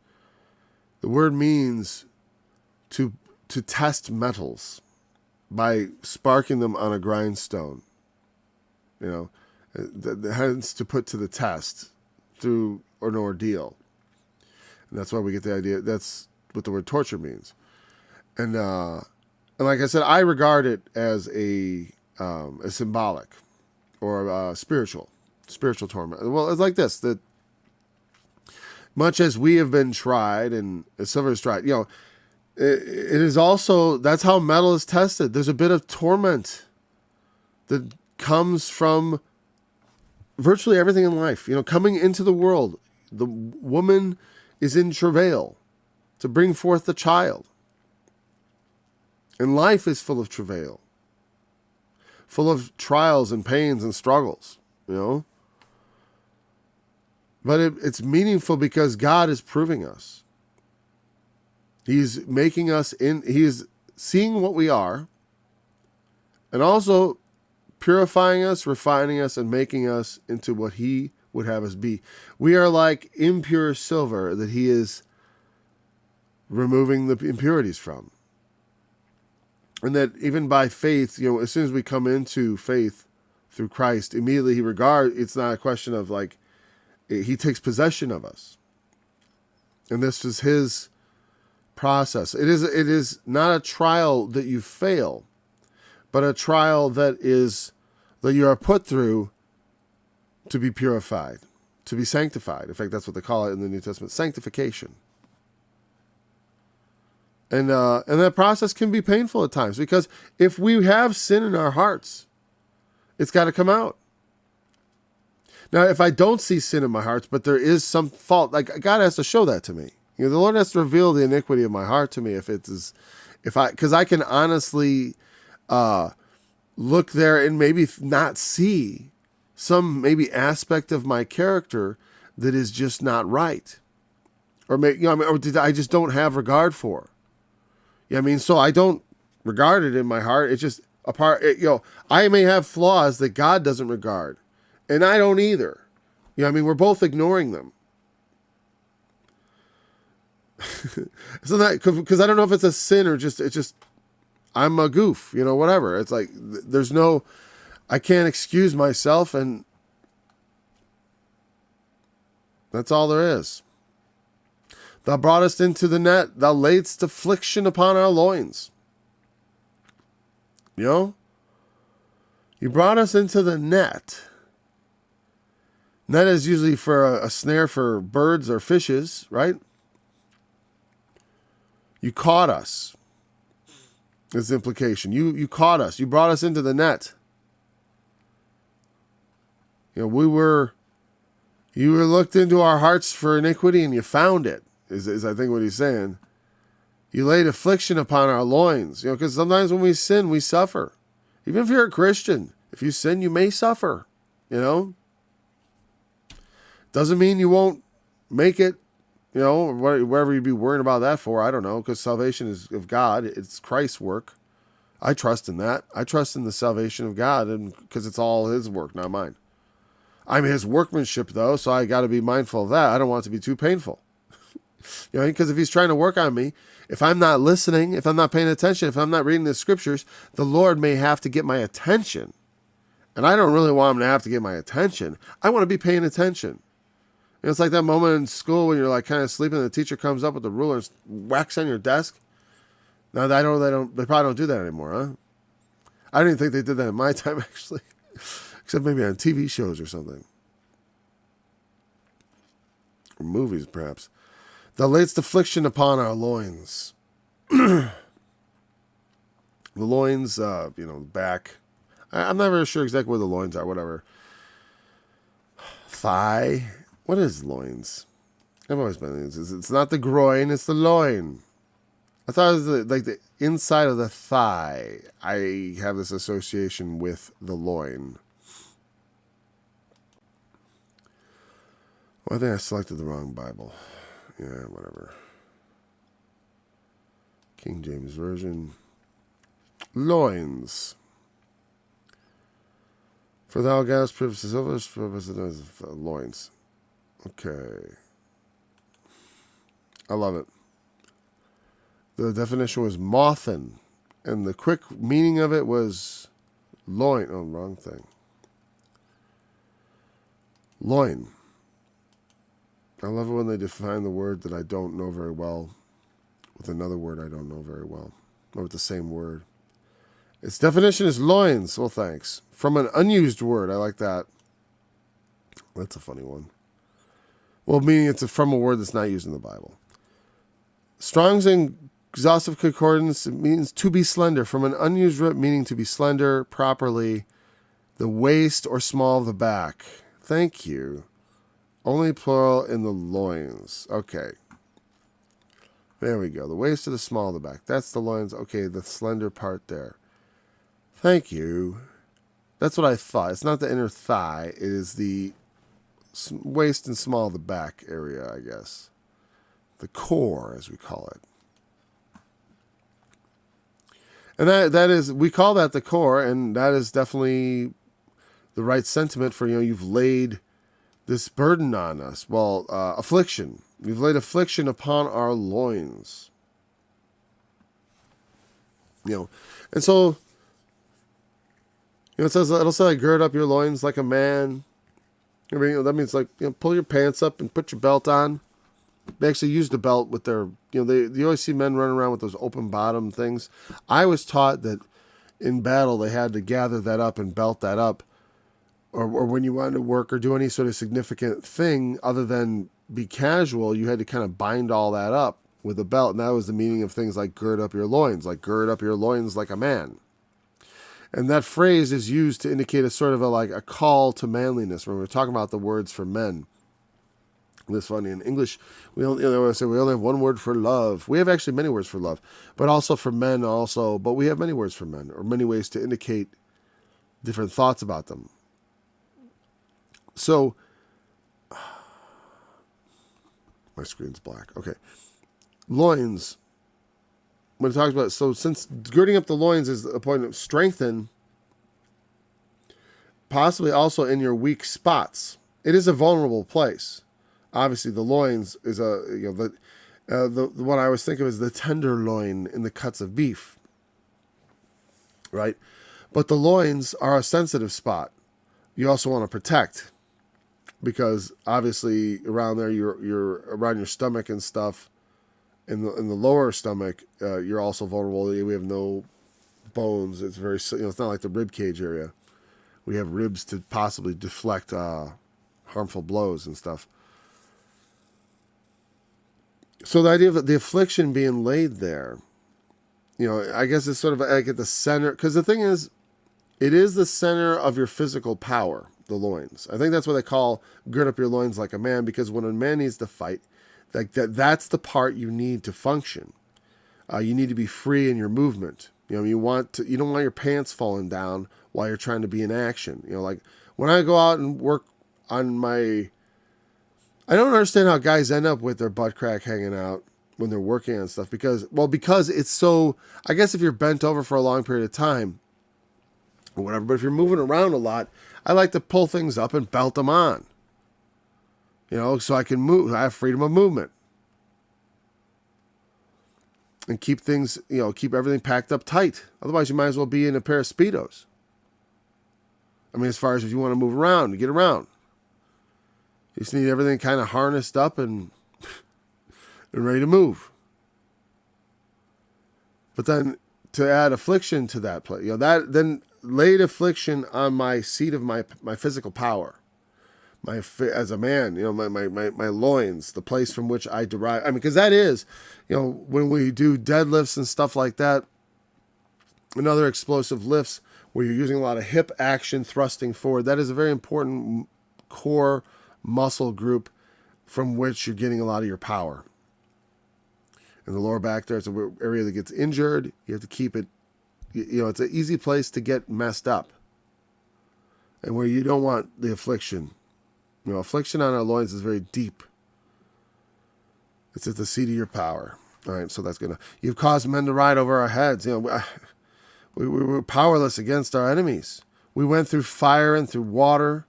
The word means to test metals by sparking them on a grindstone. Hence to put to the test through an ordeal. And that's why we get the idea. That's what the word torture means. And like I said, I regard it as a symbolic or spiritual torment. Well, it's like this, that much as we have been tried and as silver is tried, it is also, that's how metal is tested. There's a bit of torment that comes from virtually everything in life. Coming into the world, the woman is in travail to bring forth the child. And life is full of travail, full of trials and pains and struggles, But it's meaningful because God is proving us. He's making us he is seeing what we are, and also purifying us, refining us, and making us into what he would have us be. We are like impure silver that he is removing the impurities from. And that even by faith, as soon as we come into faith through Christ, immediately it's not a question of like, he takes possession of us. And this is his process. It is not a trial that you fail, but a trial that you are put through to be purified, to be sanctified. In fact, that's what they call it in the New Testament, sanctification. And that process can be painful at times, because if we have sin in our hearts, it's got to come out. Now, if I don't see sin in my heart, but there is some fault, like God has to show that to me. The Lord has to reveal the iniquity of my heart to me because I can honestly look there and maybe not see some maybe aspect of my character that is just not right, or I just don't have regard for. So I don't regard it in my heart. It's just a part. I may have flaws that God doesn't regard, and I don't either. We're both ignoring them. So that, because I don't know if it's a sin or it's just I'm a goof, whatever. It's like I can't excuse myself, and that's all there is. Thou broughtest into the net, thou laidst affliction upon our loins. You brought us into the net. Net is usually for a snare for birds or fishes, right? You caught us. Is the implication. You caught us. You brought us into the net. You were looked into our hearts for iniquity, and you found it. Is I think what he's saying. You laid affliction upon our loins. Because sometimes when we sin, we suffer. Even if you're a Christian, if you sin, you may suffer. Doesn't mean you won't make it. Whatever you'd be worrying about that for, I don't know, because salvation is of God. It's Christ's work. I trust in that. I trust in the salvation of God, and because it's all his work, not mine. I'm his workmanship, though, so I got to be mindful of that. I don't want it to be too painful. Because if he's trying to work on me, if I'm not listening, if I'm not paying attention, if I'm not reading the scriptures, the Lord may have to get my attention. And I don't really want him to have to get my attention. I want to be paying attention. It's like that moment in school when you're like kind of sleeping and the teacher comes up with the ruler and whacks on your desk. Now, they probably don't do that anymore, huh? I didn't even think they did that in my time, actually. Except maybe on TV shows or something. Or movies, perhaps. Thou laidst affliction upon our loins. The loins, back. I'm not very sure exactly where the loins are, whatever. Thigh. What is loins? I've always been. It's not the groin, it's the loin. I thought it was like the inside of the thigh. I have this association with the loin. Well, I think I selected the wrong Bible. Yeah, whatever. King James Version. Loins. For thou gavest purposes of loins. Okay. I love it. The definition was mothen, and the quick meaning of it was loin. Oh, wrong thing. Loin. I love it when they define the word that I don't know very well with another word I don't know very well, or with the same word. Its definition is loins. Well, thanks. From an unused word. I like that. That's a funny one. Well, meaning it's from a word that's not used in the Bible. Strong's exhaustive concordance means to be slender. From an unused root meaning to be slender properly. The waist or small of the back. Thank you. Only plural in the loins. Okay. There we go. The waist or the small of the back. That's the loins. Okay, the slender part there. Thank you. That's what I thought. It's not the inner thigh. It is the waist and small of the back area, I guess. The core, as we call it. And that is, we call that the core, and that is definitely the right sentiment for, you've laid this burden on us. Well, affliction. We've laid affliction upon our loins. And so, it'll say like, gird up your loins like a man. I mean, that means like, pull your pants up and put your belt on. They actually used a belt with their, you always see men running around with those open bottom things. I was taught that in battle they had to gather that up and belt that up, or when you wanted to work or do any sort of significant thing other than be casual, you had to kind of bind all that up with a belt, and that was the meaning of things like gird up your loins, like a man. And that phrase is used to indicate a sort of a call to manliness when we're talking about the words for men. It's funny, in English, we only have one word for love. We have actually many words for love, but also for men also. But we have many words for men, or many ways to indicate different thoughts about them. So, my screen's black. Okay, loins. When it talks about, so since girding up the loins is a point of strengthen, possibly also in your weak spots. It is a vulnerable place. Obviously, the loins is the what I always think of as the tenderloin in the cuts of beef, right? But the loins are a sensitive spot. You also want to protect, because obviously around there you're around your stomach and stuff. In the lower stomach, you're also vulnerable. We have no bones. It's very it's not like the rib cage area. We have ribs to possibly deflect harmful blows and stuff. So the idea of the affliction being laid there, I guess it's sort of like at the center, because the thing is, it is the center of your physical power, the loins. I think that's what they call gird up your loins like a man, because when a man needs to fight, that's the part you need to function. You need to be free in your movement. You don't want your pants falling down while you're trying to be in action. Like when I go out and work on my, I don't understand how guys end up with their butt crack hanging out when they're working on stuff, because it's so, I guess if you're bent over for a long period of time or whatever, but if you're moving around a lot, I like to pull things up and belt them on, so I can move. I have freedom of movement and keep things, keep everything packed up tight. Otherwise you might as well be in a pair of Speedos. I mean, as far as if you want to move around, get around. You just need everything kind of harnessed up and ready to move. But then to add affliction to that place, that then laid affliction on my seat of my physical power, as a man, my loins, the place from which I derive. I mean, because that is, when we do deadlifts and stuff like that, and other explosive lifts where you're using a lot of hip action, thrusting forward, that is a very important core muscle group from which you're getting a lot of your power. In the lower back there, it's an area that gets injured. You have to keep it, it's an easy place to get messed up, and where you don't want the affliction. Affliction on our loins is very deep. It's at the seat of your power. All right, so you've caused men to ride over our heads. We were powerless against our enemies. We went through fire and through water,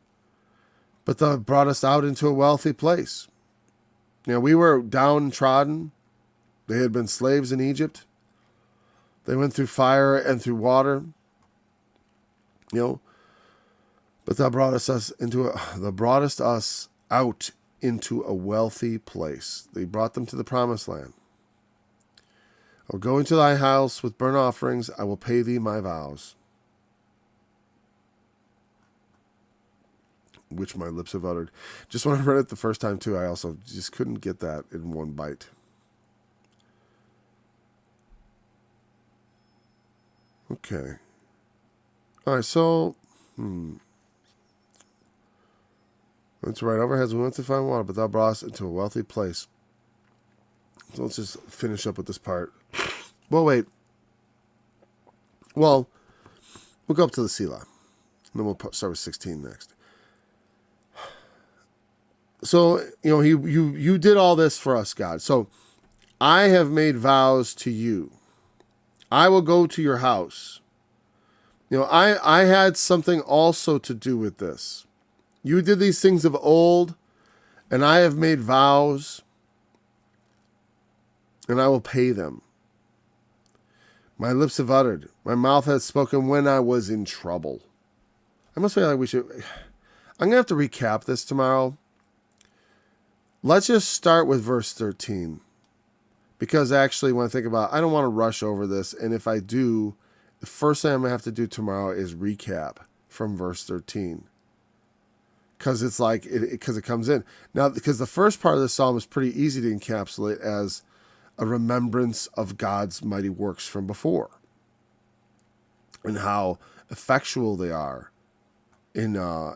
but thou brought us out into a wealthy place. We were downtrodden. They had been slaves in Egypt. They went through fire and through water. But thou broughtest us out into a wealthy place. They brought them to the promised land. I will go into thy house with burnt offerings. I will pay thee my vows, which my lips have uttered. Just when I read it the first time too, I also just couldn't get that in one bite. Okay. All right, so, Went to right overheads, we went to find water, but thou brought us into a wealthy place. So let's just finish up with this part. Well, wait. Well, we'll go up to the Selah. And then we'll start with 16 next. So, you did all this for us, God. So, I have made vows to you. I will go to your house. I had something also to do with this. You did these things of old, and I have made vows, and I will pay them. My lips have uttered. My mouth has spoken when I was in trouble. I must feel like we should... I'm going to have to recap this tomorrow. Let's just start with verse 13. Because actually, when I think about it, I don't want to rush over this. And if I do, the first thing I'm going to have to do tomorrow is recap from verse 13. Because it's like, because it comes in. Now, because the first part of the psalm is pretty easy to encapsulate as a remembrance of God's mighty works from before. And how effectual they are in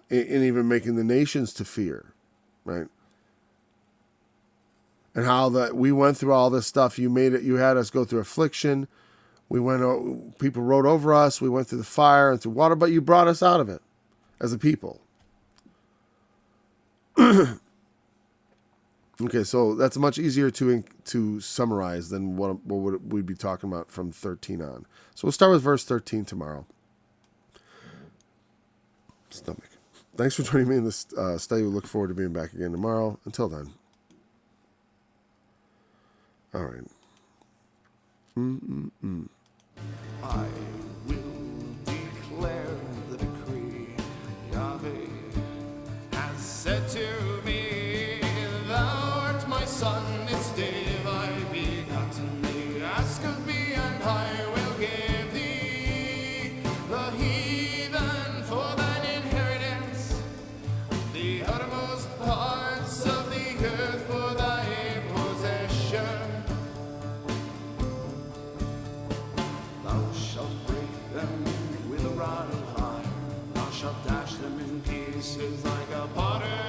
even making the nations to fear, right? And how that we went through all this stuff. You had us go through affliction. People rode over us. We went through the fire and through water, but you brought us out of it as a people. Okay, so that's much easier to summarize than what we'd be talking about from 13 on. So we'll start with verse 13 tomorrow. Stomach. Thanks for joining me in this study. We look forward to being back again tomorrow. Until then. All right. I will declare the decree. Yahweh has said to me, Thou art my son, this day have I begotten thee. Ask of me, and I will give thee the heathen for thine inheritance, the uttermost parts of the earth for thy possession. Thou shalt break them with a rod of iron. Thou shalt dash them in pieces like a potter.